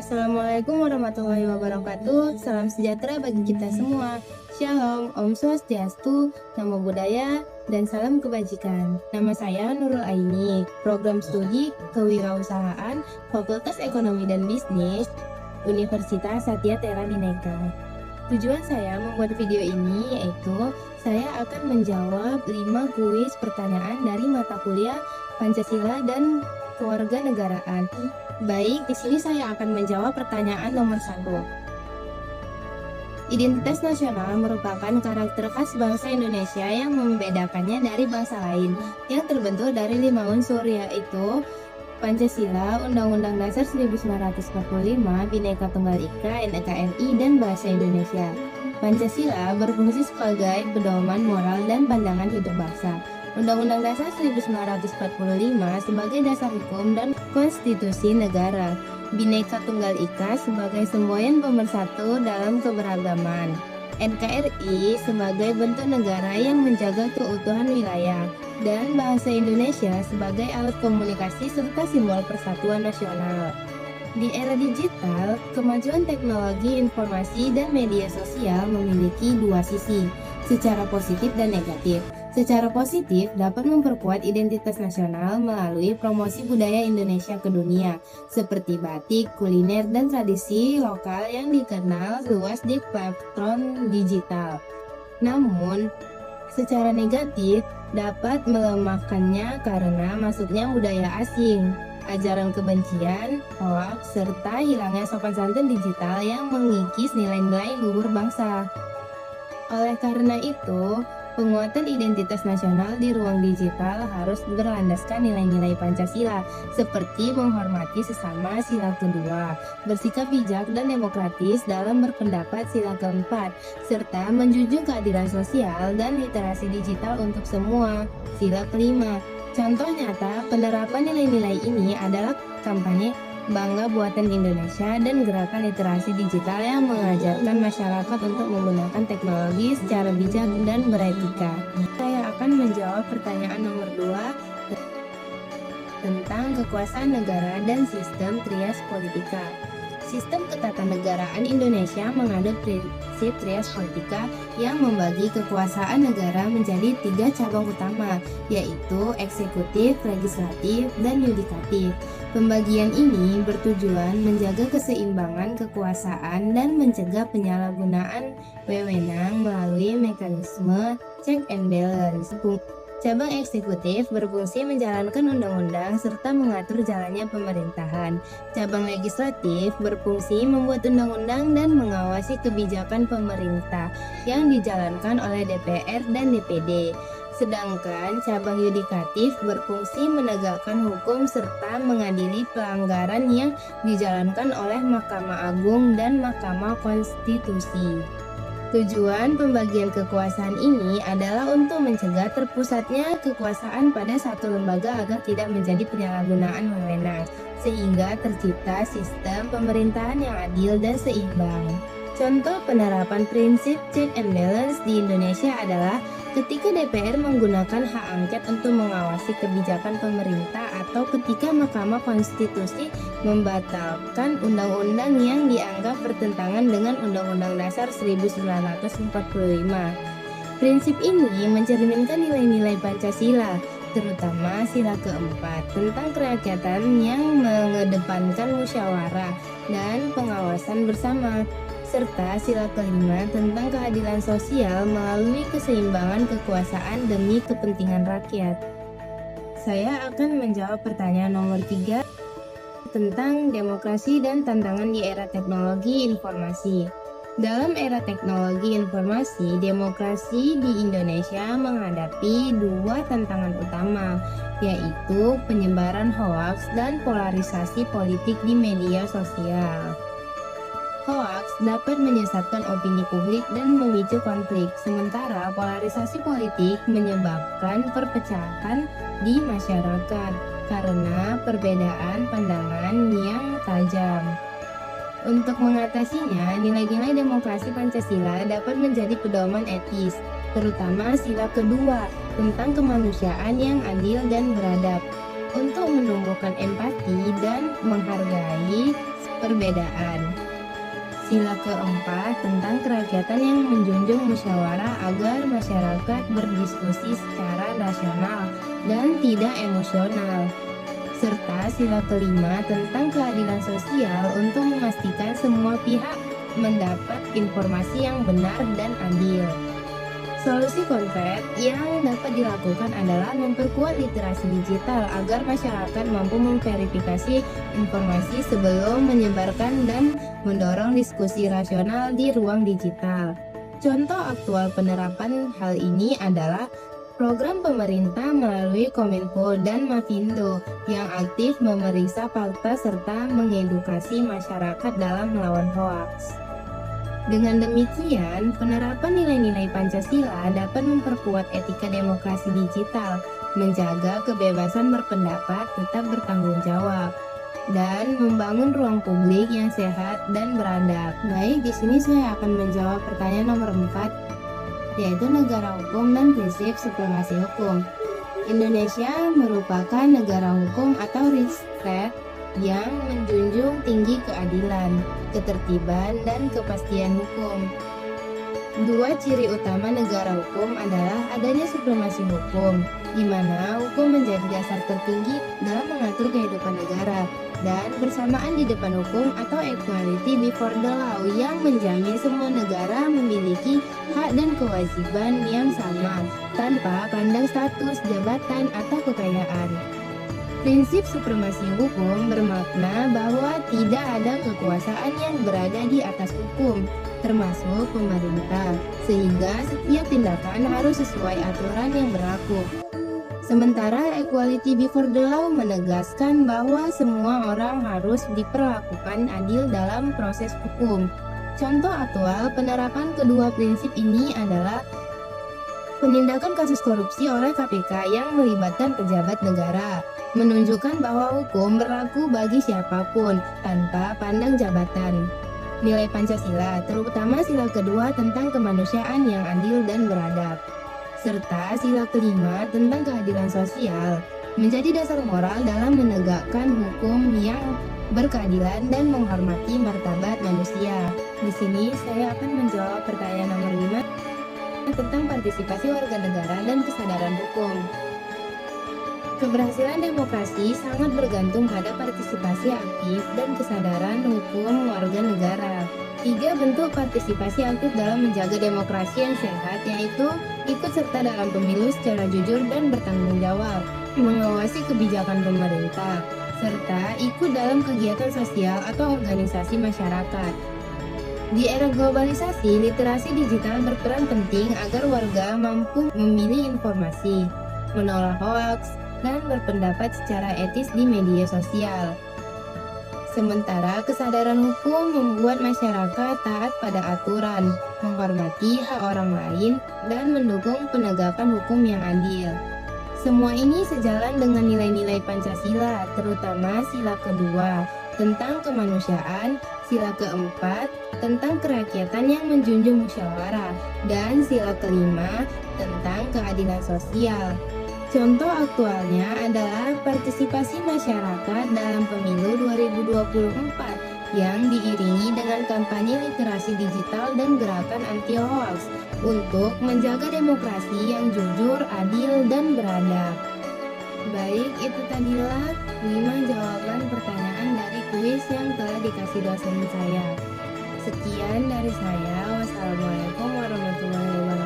Assalamualaikum warahmatullahi wabarakatuh. Salam sejahtera bagi kita semua. Shalom, Om Swastiastu, Namo Buddhaya, dan salam kebajikan. Nama saya Nurul Aini, program studi Kewirausahaan, Fakultas Ekonomi dan Bisnis, Universitas Satya Tera Bhinneka. Tujuan saya membuat video ini yaitu saya akan menjawab 5 kuis pertanyaan dari mata kuliah Pancasila dan Kewarganegaraan. Baik, di sini saya akan menjawab pertanyaan nomor 1. Identitas nasional merupakan karakter khas bangsa Indonesia yang membedakannya dari bangsa lain, yang terbentuk dari 5 unsur, yaitu Pancasila, Undang-Undang Dasar 1945, Bhinneka Tunggal Ika, NKRI, dan bahasa Indonesia. Pancasila berfungsi sebagai pedoman moral dan pandangan hidup bangsa. Undang-Undang Dasar 1945 sebagai dasar hukum dan konstitusi negara. Bhinneka Tunggal Ika sebagai semboyan pemersatu dalam keberagaman. NKRI sebagai bentuk negara yang menjaga keutuhan wilayah. Dan bahasa Indonesia sebagai alat komunikasi serta simbol persatuan nasional. Di era digital, kemajuan teknologi informasi dan media sosial memiliki dua sisi, secara positif dan negatif. Secara positif dapat memperkuat identitas nasional melalui promosi budaya Indonesia ke dunia, seperti batik, kuliner, dan tradisi lokal yang dikenal luas di platform digital. Namun, secara negatif dapat melemahkannya karena masuknya budaya asing, ajaran kebencian, hoaks, serta hilangnya sopan santun digital yang mengikis nilai-nilai luhur bangsa. Oleh karena itu, penguatan identitas nasional di ruang digital harus berlandaskan nilai-nilai Pancasila, seperti menghormati sesama sila kedua, bersikap bijak dan demokratis dalam berpendapat sila keempat, serta menjunjung keadilan sosial dan literasi digital untuk semua, sila kelima. Contoh nyata penerapan nilai-nilai ini adalah kampanye Bangga Buatan Indonesia dan gerakan literasi digital yang mengajarkan masyarakat untuk menggunakan teknologi secara bijak dan beretika. Saya akan menjawab pertanyaan nomor 2 tentang kekuasaan negara dan sistem trias politika. Sistem ketatanegaraan Indonesia mengadopsi prinsip trias politika yang membagi kekuasaan negara menjadi 3 cabang utama, yaitu eksekutif, legislatif, dan yudikatif. Pembagian ini bertujuan menjaga keseimbangan kekuasaan dan mencegah penyalahgunaan wewenang melalui mekanisme check and balance. Cabang eksekutif berfungsi menjalankan undang-undang serta mengatur jalannya pemerintahan. Cabang legislatif berfungsi membuat undang-undang dan mengawasi kebijakan pemerintah yang dijalankan oleh DPR dan DPD. Sedangkan cabang yudikatif berfungsi menegakkan hukum serta mengadili pelanggaran yang dijalankan oleh Mahkamah Agung dan Mahkamah Konstitusi. Tujuan pembagian kekuasaan ini adalah untuk mencegah terpusatnya kekuasaan pada satu lembaga agar tidak menjadi penyalahgunaan wewenang, sehingga tercipta sistem pemerintahan yang adil dan seimbang. Contoh penerapan prinsip check and balance di Indonesia adalah ketika DPR menggunakan hak angket untuk mengawasi kebijakan pemerintah atau ketika Mahkamah Konstitusi membatalkan undang-undang yang dianggap bertentangan dengan Undang-Undang Dasar 1945. Prinsip ini mencerminkan nilai-nilai Pancasila, terutama sila keempat tentang kerakyatan yang mengedepankan musyawarah dan pengawasan bersama, serta sila kelima tentang keadilan sosial melalui keseimbangan kekuasaan demi kepentingan rakyat. Saya akan menjawab pertanyaan nomor 3 tentang demokrasi dan tantangan di era teknologi informasi. Dalam era teknologi informasi, demokrasi di Indonesia menghadapi 2 tantangan utama, yaitu penyebaran hoaks dan polarisasi politik di media sosial. Hoaks dapat menyesatkan opini publik dan memicu konflik, sementara polarisasi politik menyebabkan perpecahan di masyarakat karena perbedaan pandangan yang tajam. Untuk mengatasinya, nilai-nilai demokrasi Pancasila dapat menjadi pedoman etis, terutama sila kedua tentang kemanusiaan yang adil dan beradab. Untuk menumbuhkan empati dan menghargai perbedaan. Sila keempat tentang kerakyatan yang menjunjung musyawarah agar masyarakat berdiskusi secara rasional dan tidak emosional. Serta sila kelima tentang keadilan sosial untuk memastikan semua pihak mendapat informasi yang benar dan adil. Solusi konkret yang dapat dilakukan adalah memperkuat literasi digital agar masyarakat mampu memverifikasi informasi sebelum menyebarkan dan mendorong diskusi rasional di ruang digital. Contoh aktual penerapan hal ini adalah program pemerintah melalui Kominfo dan Mafindo yang aktif memeriksa fakta serta mengedukasi masyarakat dalam melawan hoaks. Dengan demikian, penerapan nilai-nilai Pancasila dapat memperkuat etika demokrasi digital, menjaga kebebasan berpendapat tetap bertanggung jawab, dan membangun ruang publik yang sehat dan beradab. Baik, di sini saya akan menjawab pertanyaan nomor 4, yaitu negara hukum dan prinsip supremasi hukum. Indonesia merupakan negara hukum atau state yang menjunjung tinggi keadilan, ketertiban, dan kepastian hukum. Dua ciri utama negara hukum adalah adanya supremasi hukum, di mana hukum menjadi dasar tertinggi dalam mengatur kehidupan negara, dan bersamaan di depan hukum atau equality before the law yang menjamin semua negara memiliki hak dan kewajiban yang sama, tanpa pandang status, jabatan, atau kekayaan. Prinsip supremasi hukum bermakna bahwa tidak ada kekuasaan yang berada di atas hukum, termasuk pemerintah, sehingga setiap tindakan harus sesuai aturan yang berlaku. Sementara equality before the law menegaskan bahwa semua orang harus diperlakukan adil dalam proses hukum. Contoh aktual penerapan kedua prinsip ini adalah penindakan kasus korupsi oleh KPK yang melibatkan pejabat negara, menunjukkan bahwa hukum berlaku bagi siapapun tanpa pandang jabatan. Nilai Pancasila, terutama sila kedua tentang kemanusiaan yang adil dan beradab, serta sila kelima tentang keadilan sosial, menjadi dasar moral dalam menegakkan hukum yang berkeadilan dan menghormati martabat manusia. Di sini saya akan menjawab pertanyaan nomor 5 tentang partisipasi warga negara dan kesadaran hukum. Keberhasilan demokrasi sangat bergantung pada partisipasi aktif dan kesadaran hukum warga negara. 3 bentuk partisipasi aktif dalam menjaga demokrasi yang sehat, yaitu ikut serta dalam pemilu secara jujur dan bertanggung jawab, mengawasi kebijakan pemerintah, serta ikut dalam kegiatan sosial atau organisasi masyarakat. Di era globalisasi, literasi digital berperan penting agar warga mampu memilih informasi, menolak hoaks, dan berpendapat secara etis di media sosial. Sementara kesadaran hukum membuat masyarakat taat pada aturan, menghormati hak orang lain, dan mendukung penegakan hukum yang adil. Semua ini sejalan dengan nilai-nilai Pancasila, terutama sila kedua tentang kemanusiaan, sila keempat tentang kerakyatan yang menjunjung musyawarah, dan sila kelima tentang keadilan sosial. Contoh aktualnya adalah partisipasi masyarakat dalam pemilu 2024 yang diiringi dengan kampanye literasi digital dan gerakan anti-hoax untuk menjaga demokrasi yang jujur, adil, dan beradab. Baik, itu tadilah 5 jawaban pertanyaan dari kuis yang telah dikasih dosen saya. Sekian dari saya. Wassalamualaikum warahmatullahi wabarakatuh.